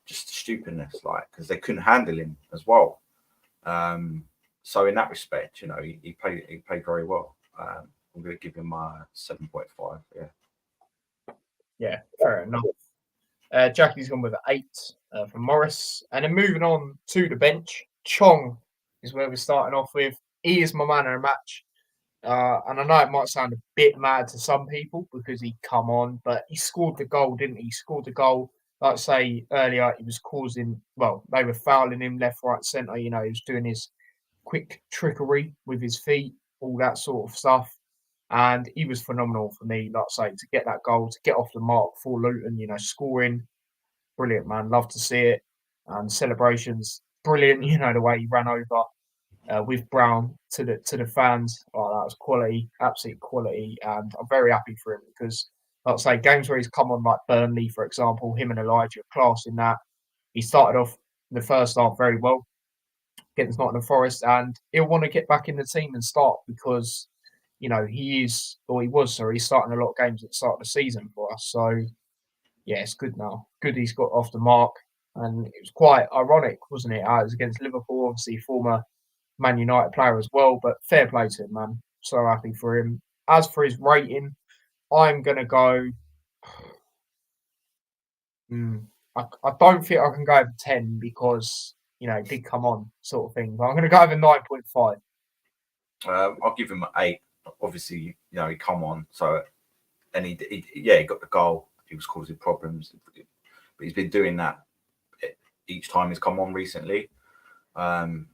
Speaker 2: just stupidness, like, because they couldn't handle him as well. So in that respect, he played very well. I'm going to give him 7.5.
Speaker 1: Yeah, fair enough. Jackie's gone with an 8 from Morris. And then moving on to the bench, Chong is where we're starting off with. He is my man of the match. And I know it might sound a bit mad to some people because he come on, but he scored the goal, didn't he? He scored the goal. Like I say earlier, he was they were fouling him left, right, centre. He was doing his quick trickery with his feet, all that sort of stuff. And he was phenomenal for me, like I say, to get that goal, to get off the mark for Luton, scoring. Brilliant, man. Love to see it. And celebrations, brilliant. The way he ran over with Brown to the fans. Oh, that was quality, absolute quality. And I'm very happy for him because, like I say, games where he's come on, like Burnley, for example, him and Elijah are class in that. He started off the first half very well against Nottingham Forest, and he'll want to get back in the team and start because, he was, sorry, he's starting a lot of games at the start of the season for us. So, yeah, it's good now. Good he's got off the mark. And it was quite ironic, wasn't it? It was against Liverpool, obviously former Man United player as well, but fair play to him, man. So happy for him. As for his rating, I'm going to go. I don't think I can go over 10 because, it did come on, sort of thing. But I'm going to go over 9.5.
Speaker 2: I'll give him an 8. Obviously, he come on, and he got the goal. He was causing problems, but he's been doing that each time he's come on recently.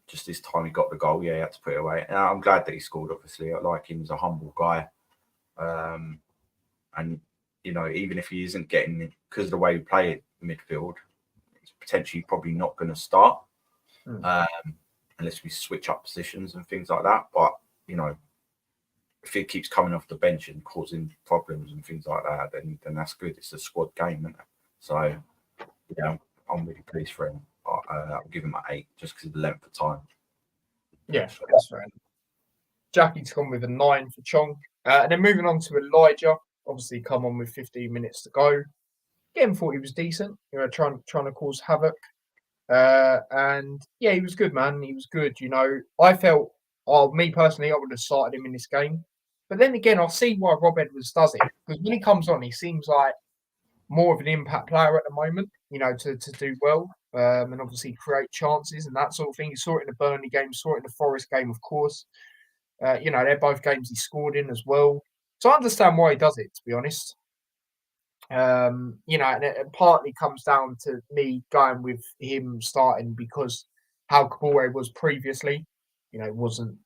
Speaker 2: Just this time he got the goal. Yeah, he had to put it away. And I'm glad that he scored. Obviously, I like him as a humble guy. And even if he isn't getting it because of the way we play it midfield, it's potentially probably not going to start unless we switch up positions and things like that. But if he keeps coming off the bench and causing problems and things like that, then that's good. It's a squad game, isn't it? So I'm really pleased for him. I'll give him an 8 just because of the length of time.
Speaker 1: Yeah, that's fair. Jackie's gone with a 9 for Chong. And then moving on to Elijah, obviously come on with 15 minutes to go. Again, thought he was decent, trying to cause havoc. And yeah, he was good, man. He was good. I felt, me personally, I would have started him in this game. But then again, I'll see why Rob Edwards does it. Because when he comes on, he seems like more of an impact player at the moment, to do well. And obviously create chances and that sort of thing. You saw it in the Burnley game, saw it in the Forest game, of course. They're both games he scored in as well. So I understand why he does it, to be honest. And it partly comes down to me going with him starting because how Kabore was previously. He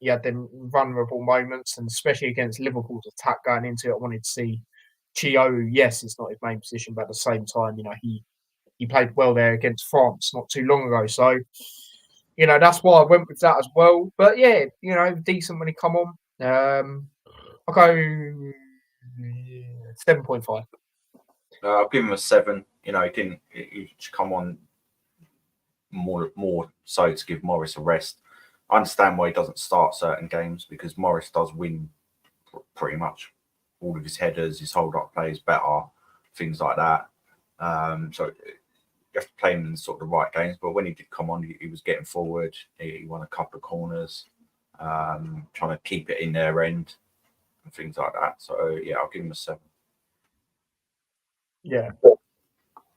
Speaker 1: had them vulnerable moments, and especially against Liverpool's attack going into it, I wanted to see Chio. Yes, it's not his main position, but at the same time, he played well there against France not too long ago. So, that's why I went with that as well. But yeah, decent when he come on. I'll go 7.5.
Speaker 2: I'll give him a 7. He should come on more so to give Morris a rest. I understand why he doesn't start certain games because Morris does win pretty much all of his headers, his hold-up plays better, things like that. So you have to play him in sort of the right games. But when he did come on, he was getting forward. He won a couple of corners, trying to keep it in their end and things like that. So yeah, I'll give him a 7.
Speaker 1: Yeah.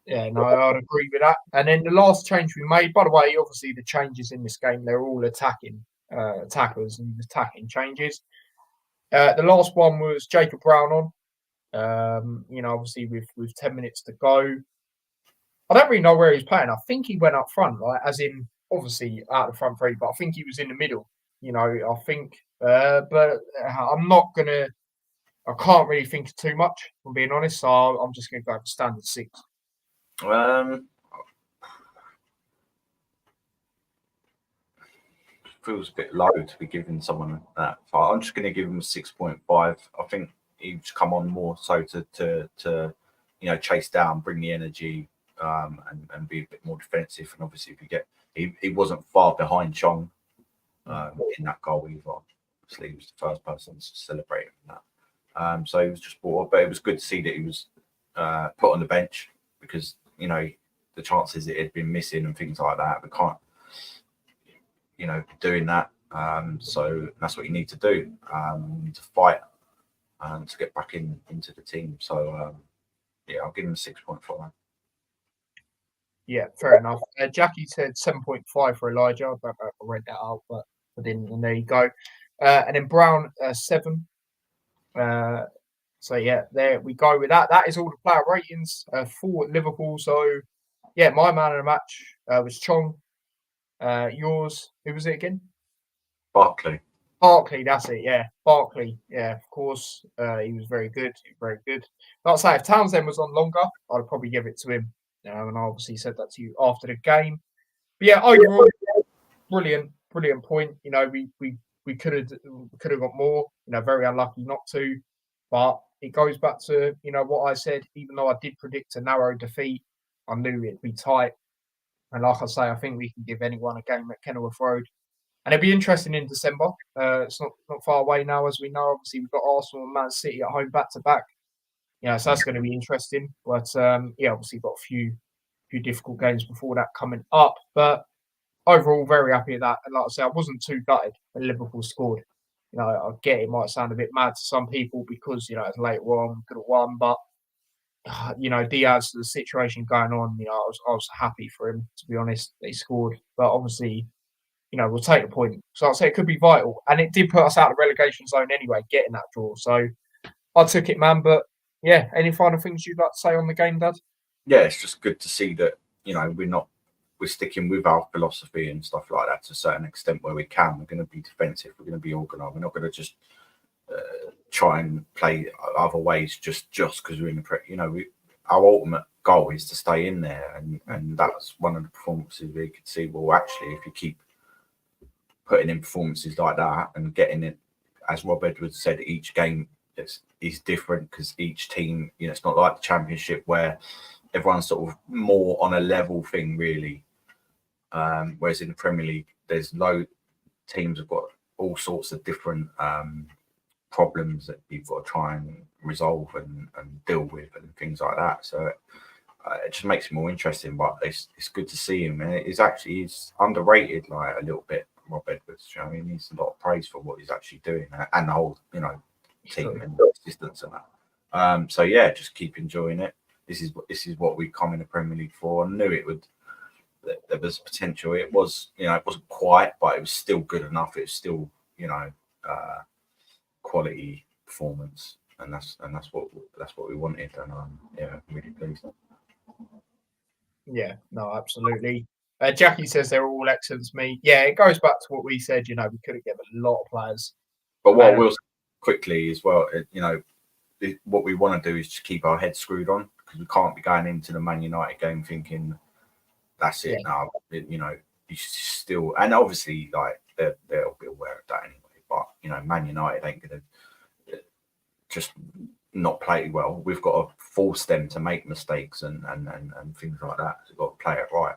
Speaker 1: Yeah, no, I'd agree with that. And then the last change we made, by the way, obviously the changes in this game, they're all attacking attackers and attacking changes. The last one was Jacob Brown on. Obviously with 10 minutes to go. I don't really know where he's playing. I think he went up front, right? As in, obviously out of the front three, but I think he was in the middle. I think, but I'm not gonna. I can't really think too much. If I'm being honest, so I'm just gonna go for standard 6.
Speaker 2: Feels a bit low to be giving someone that. I'm just going to give him a 6.5. I think he's come on more so to chase down, bring the energy, and be a bit more defensive. And obviously, if you get, he wasn't far behind Chong in that goal either. Obviously, he was the first person to celebrate that. So he was just brought up, but it was good to see that he was put on the bench because the chances it had been missing and things like that. We can't, doing that. So that's what you need to do. You need to fight to get back into the team. So yeah, I'll give him a 6.5.
Speaker 1: Yeah, fair enough. Jackie said 7.5 for Elijah. I don't know if I read that out, but I didn't. And there you go. And then Brown 7. So yeah, there we go with that. That is all the player ratings for Liverpool. So yeah, my man of the match was Chong. Yours, who was it again?
Speaker 2: Barkley,
Speaker 1: that's it. Yeah, Barkley. Yeah, of course. He was very good. Very good. Like I say, if Townsend was on longer, I'd probably give it to him. And I obviously said that to you after the game. But yeah, overall, brilliant point. We could have got more. Very unlucky not to. But it goes back to what I said. Even though I did predict a narrow defeat, I knew it'd be tight. And like I say, I think we can give anyone a game at Kenilworth Road. And it'll be interesting in December. It's not far away now, as we know. Obviously, we've got Arsenal and Man City at home back to back. So that's going to be interesting. But obviously, got a few difficult games before that coming up. But overall, very happy with that. And like I say, I wasn't too gutted when Liverpool scored. I get it might sound a bit mad to some people because it's later on, could have won, but Diaz, the situation going on, I was happy for him, to be honest. They scored, but obviously, we'll take the point. So I'd say it could be vital, and it did put us out of the relegation zone anyway, getting that draw. So I took it, man. But yeah, any final things you'd like to say on the game, Dad?
Speaker 2: Yeah, it's just good to see that we're sticking with our philosophy and stuff like that to a certain extent where we can. We're going to be defensive. We're going to be organised. We're not going to just try and play other ways just because we're in the our ultimate goal is to stay in there, and that's one of the performances we could see. Well, actually, if you keep putting in performances like that and getting it, as Rob Edwards said, each game is different because each team, it's not like the Championship where everyone's sort of more on a level thing, really. Whereas in the Premier League, there's teams have got all sorts of different problems that you've got to try and resolve and deal with and things like that. So it just makes it more interesting. But it's good to see him, and he's underrated like a little bit. Rob Edwards, I mean, he's a lot of praise for what he's actually doing and the whole team and assistance and that. So yeah, just keep enjoying it. This is what we come in the Premier League for. I knew it would. There was potential. It was, it wasn't quite, but it was still good enough. It was still, quality performance, and that's what we wanted. And I'm really pleased.
Speaker 1: Yeah, no, absolutely. Jackie says they're all excellent to me. Yeah, it goes back to what we said. We could have given a lot of players.
Speaker 2: But what we'll quickly as well, what we want to do is just keep our heads screwed on because we can't be going into the Man United game thinking that's it now. You still, and obviously, like they'll be aware of that anyway. But Man United ain't gonna just not play well. We've got to force them to make mistakes and things like that. We've got to play it right,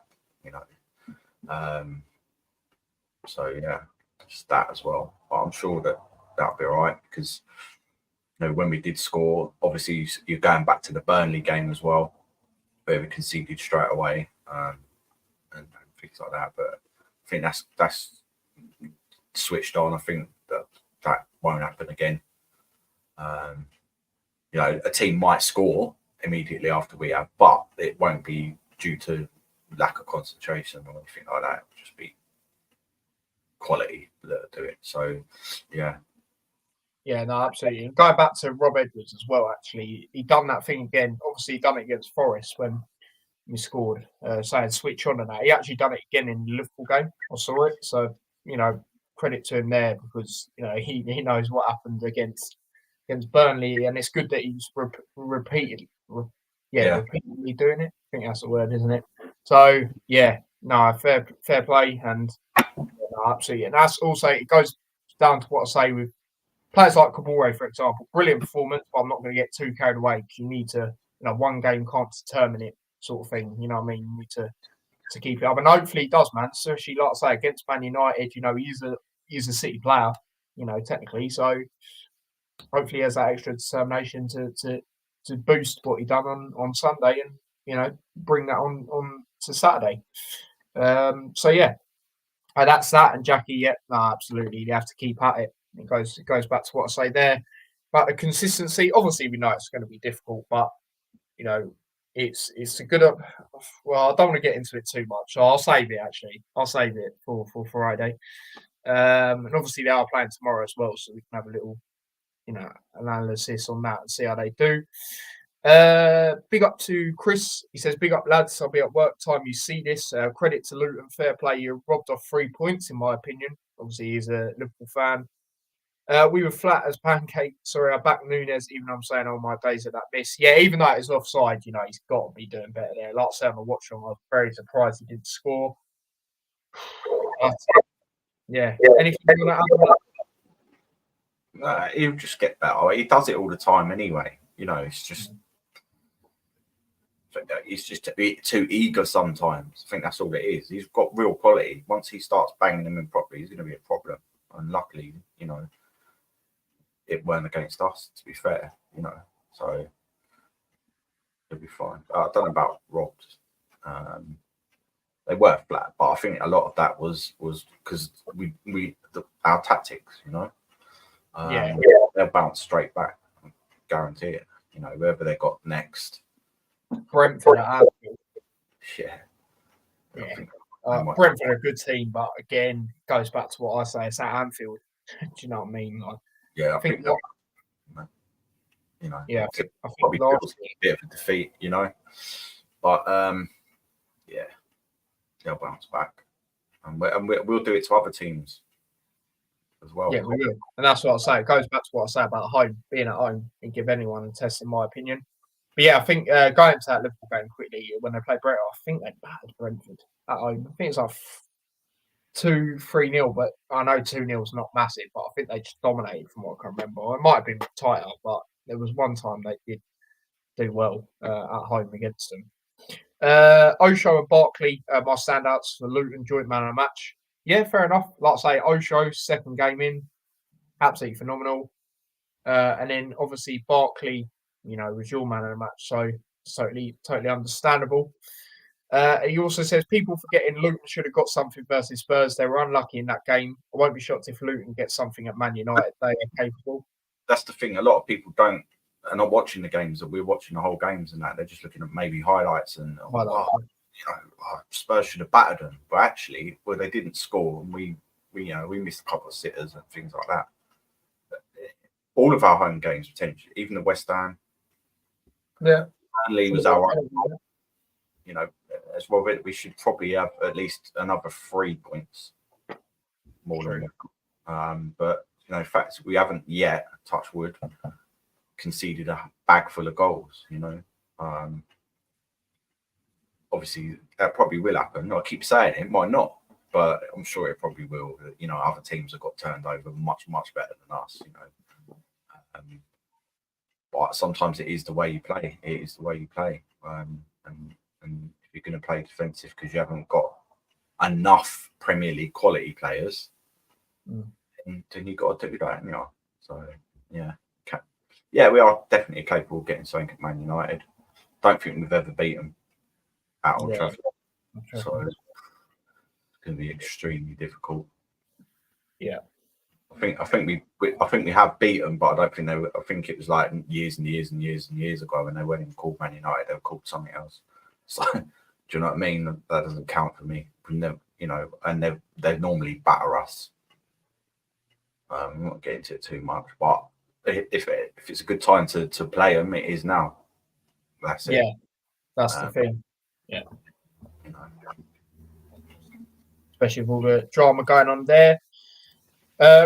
Speaker 2: So yeah, just that as well. But I'm sure that'll be all right because when we did score, obviously you're going back to the Burnley game as well, where we conceded straight away and things like that. But I think that's switched on. I think that won't happen again. A team might score immediately after we have, but it won't be due to lack of concentration or anything like that. It'll just be quality that do it. So, yeah.
Speaker 1: Yeah, no, absolutely. And going back to Rob Edwards as well, actually, he done that thing again. Obviously, he done it against Forest when we scored, saying switch on and that. He actually done it again in the Liverpool game. I saw it. So, credit to him there because, he knows what happened against Burnley, and it's good that he's repeatedly doing it. I think that's the word, isn't it? So yeah, no, fair play, and absolutely, and that's also it goes down to what I say with players like Kabore, for example. Brilliant performance, but I'm not going to get too carried away because you need to, one game can't determine it, sort of thing. You know what I mean? You need to keep it up, and hopefully he does, man. Especially like I say against Man United, he's a City player, technically, so. Hopefully, he has that extra determination to boost what he done on Sunday, and bring that on to Saturday. So yeah, and that's that. And Jackie, yeah, no, absolutely, you have to keep at it. It goes back to what I say there about the consistency. Obviously, we know it's going to be difficult, but it's a good. Well, I don't want to get into it too much, so I'll save it. Actually, I'll save it for Friday. And obviously, they are playing tomorrow as well, so we can have a little. Analysis on that and see how they do. Big up to Chris. He says, big up, lads. I'll be at work time you see this. Credit to Luton. Fair play. You're robbed off 3 points, in my opinion. Obviously, he's a Liverpool fan. We were flat as pancake. Sorry, I back Nunes, even though I'm saying all my days at that miss. Yeah, even though it's offside, he's got to be doing better there. Like I said on the watch on, I was very surprised he didn't score. Yeah. Anything you want to add on that?
Speaker 2: He'll just get better. He does it all the time anyway. It's just he's just too eager sometimes. I think that's all it is. He's got real quality. Once he starts banging them in properly, he's going to be a problem. And luckily, it weren't against us, to be fair, so it'll be fine. I don't know about Robs. They were flat, but I think a lot of that was because our tactics, they'll bounce straight back, guarantee it. Whoever they got next.
Speaker 1: Brentford at Anfield.
Speaker 2: Yeah.
Speaker 1: Brentford are a good team, but again, goes back to what I say. It's at Anfield. Do you know what I mean?
Speaker 2: I think that,
Speaker 1: I think
Speaker 2: probably feels a bit of a defeat, but they'll bounce back, and we'll do it to other teams as well.
Speaker 1: Yeah, we will, and that's what I say. It goes back to what I say about home, being at home, and give anyone a test, in my opinion. But yeah, I think going to that Liverpool game quickly, when they played Brentford, I think they battered Brentford at home. I think it's like 2-3-0, but I know 2-0 is not massive, but I think they just dominated from what I can remember. It might have been tighter, but there was one time they did do well at home against them. Osho and Barkley, my standouts for Luton joint man of the match. Yeah, fair enough. Like I say, Osho, second game in, absolutely phenomenal. And then obviously Barkley, was your man of the match, so totally understandable. He also says people forgetting Luton should have got something versus Spurs. They were unlucky in that game. I won't be shocked if Luton get something at Man United. They are capable.
Speaker 2: That's the thing. A lot of people don't are not watching the games that we're watching the whole games and that. They're just looking at maybe highlights and Spurs should have battered them, but actually, they didn't score and we missed a couple of sitters and things like that. But all of our home games potentially, even the West Ham.
Speaker 1: Yeah,
Speaker 2: Burnley was our own. As well, we should probably have at least another 3 points more than one. But in fact, we haven't yet, touch wood, conceded a bag full of goals. Obviously, that probably will happen. I keep saying it might not, but I'm sure it probably will. Other teams have got turned over much better than us. But sometimes it is the way you play. It is the way you play, and if you're going to play defensive because you haven't got enough Premier League quality players, then you've got to do that. So we are definitely capable of getting something at Man United. Don't think we've ever beaten at Old Trafford, so it's going to be extremely difficult.
Speaker 1: Yeah,
Speaker 2: I think we have beaten, but I don't think they were. I think it was like years and years and years and years ago when they weren't even called Man United; they were called something else. So, do you know what I mean? That doesn't count for me. We never, and they normally batter us. I'm not getting into it too much, but if it's a good time to play them, it is now. That's it.
Speaker 1: Yeah, that's the thing. Yeah, especially with all the drama going on there.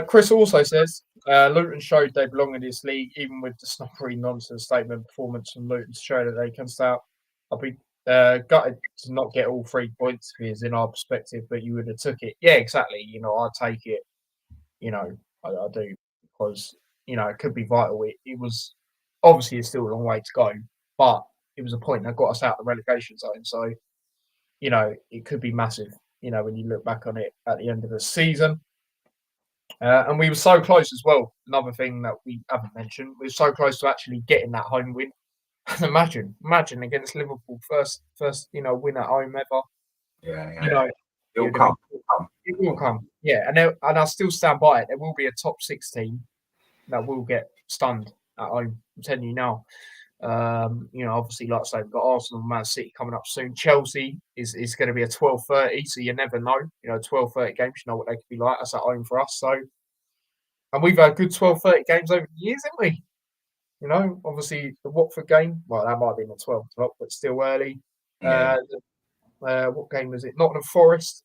Speaker 1: Chris also says Luton showed they belong in this league, even with the snobbery nonsense statement performance from Luton to show that they can start. I'll be gutted to not get all 3 points because in our perspective, but you would have took it. Yeah, exactly. I'd take it. I do because it could be vital. It was obviously it's still a long way to go, but it was a point that got us out of the relegation zone. So it could be massive. When you look back on it at the end of the season. And we were so close as well. Another thing that we haven't mentioned, we were so close to actually getting that home win. imagine against Liverpool, first win at home ever.
Speaker 2: Yeah. It'll come.
Speaker 1: It will come. Yeah, and I still stand by it. There will be a top 6 team that will get stunned at home. I'm telling you now. Obviously, like I say, we've got Arsenal and Man City coming up soon. Chelsea is going to be a 12:30, so you never know. 12:30 games, you know what they could be like. That's at home for us. So, and we've had good 12:30 games over the years, haven't we? Obviously the Watford game. Well, that might have been the 12 o'clock, but still early.
Speaker 2: Yeah.
Speaker 1: What game was it? Nottingham Forest,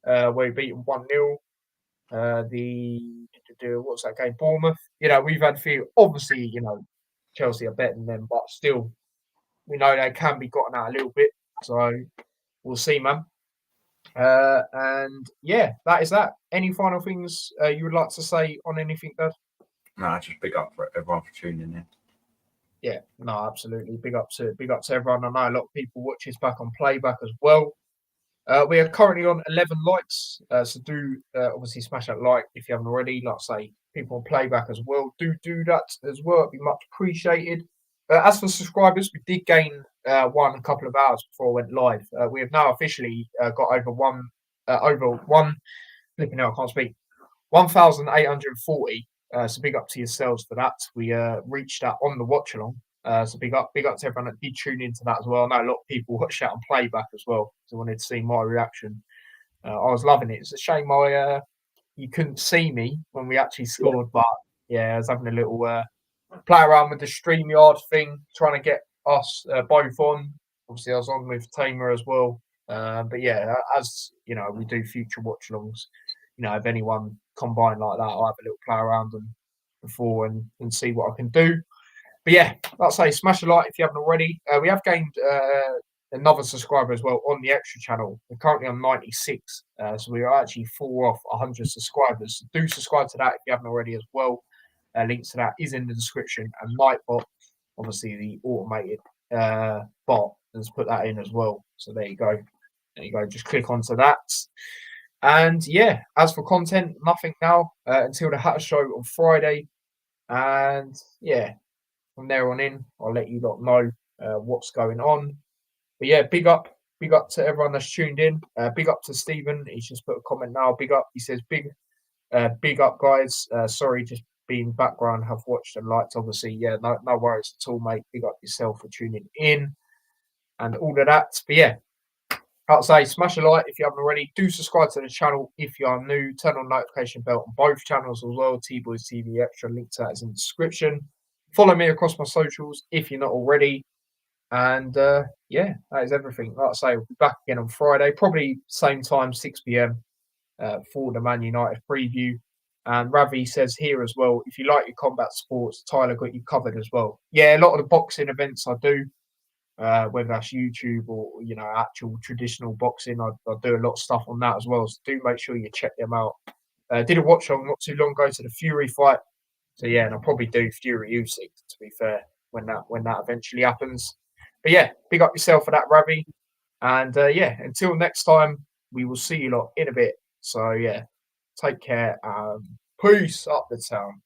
Speaker 1: where we beat them 1-0. What's that game? Bournemouth. We've had a few. Obviously, Chelsea are better than them, but still, we know they can be gotten out a little bit. So we'll see, man. And yeah, that is that. Any final things you would like to say on anything, Dad?
Speaker 2: No, just big up for everyone for tuning in.
Speaker 1: Yeah, no, absolutely. Big up to everyone. I know a lot of people watch this back on playback as well. We are currently on 11 likes, so do obviously smash that like if you haven't already. Like I say, people on playback as well, do that as well. It'd be much appreciated. As for subscribers, we did gain one a couple of hours before I went live. We have now officially got over one. Flipping out, I can't speak. 1,840. So big up to yourselves for that. We reached that on the watch along. So big up to everyone that did tune into that as well. I know a lot of people watched that on playback as well. So wanted to see my reaction. I was loving it. It's a shame you couldn't see me when we actually scored, but yeah, I was having a little play around with the StreamYard thing, trying to get us both on. Obviously, I was on with Tamer as well. But yeah, as you know, we do future watch alongs. You know, if anyone combined like that, I'll have a little play around them before and see what I can do. But yeah, like I say, smash a like if you haven't already. We have gained another subscriber as well on the extra channel. We're currently on 96, so we are actually 4 off 100 subscribers. So do subscribe to that if you haven't already as well. Links to that is in the description. And Nightbot, obviously the automated bot, has put that in as well. So there you go. There you go. Just click onto that. And yeah, as for content, nothing now until the Hatter Show on Friday. And yeah, from there on in, I'll let you lot know what's going on. But yeah, big up to everyone that's tuned in. Big up to Stephen. He's just put a comment now. Big up. He says, big up, guys. Sorry, just being background. Have watched and liked, obviously. Yeah, no worries at all, mate. Big up yourself for tuning in and all of that. But yeah, I'd say smash a like if you haven't already. Do subscribe to the channel if you are new. Turn on notification bell on both channels as well. T-Boys TV Extra. Link to that is in the description. Follow me across my socials if you're not already. And yeah, that is everything. Like I say, we'll be back again on Friday, probably same time, 6 p.m. For the Man United preview. And Ravi says here as well, if you like your combat sports, Tyler got you covered as well. Yeah, a lot of the boxing events I do, whether that's YouTube or, you know, actual traditional boxing, I do a lot of stuff on that as well. So do make sure you check them out. Did a watch on not too long ago to the Fury fight. So yeah, and I'll probably do Fury Usyk, to be fair, when that eventually happens. But yeah, big up yourself for that, Ravi. And yeah, until next time, we will see you lot in a bit. So yeah, take care. Peace up the town.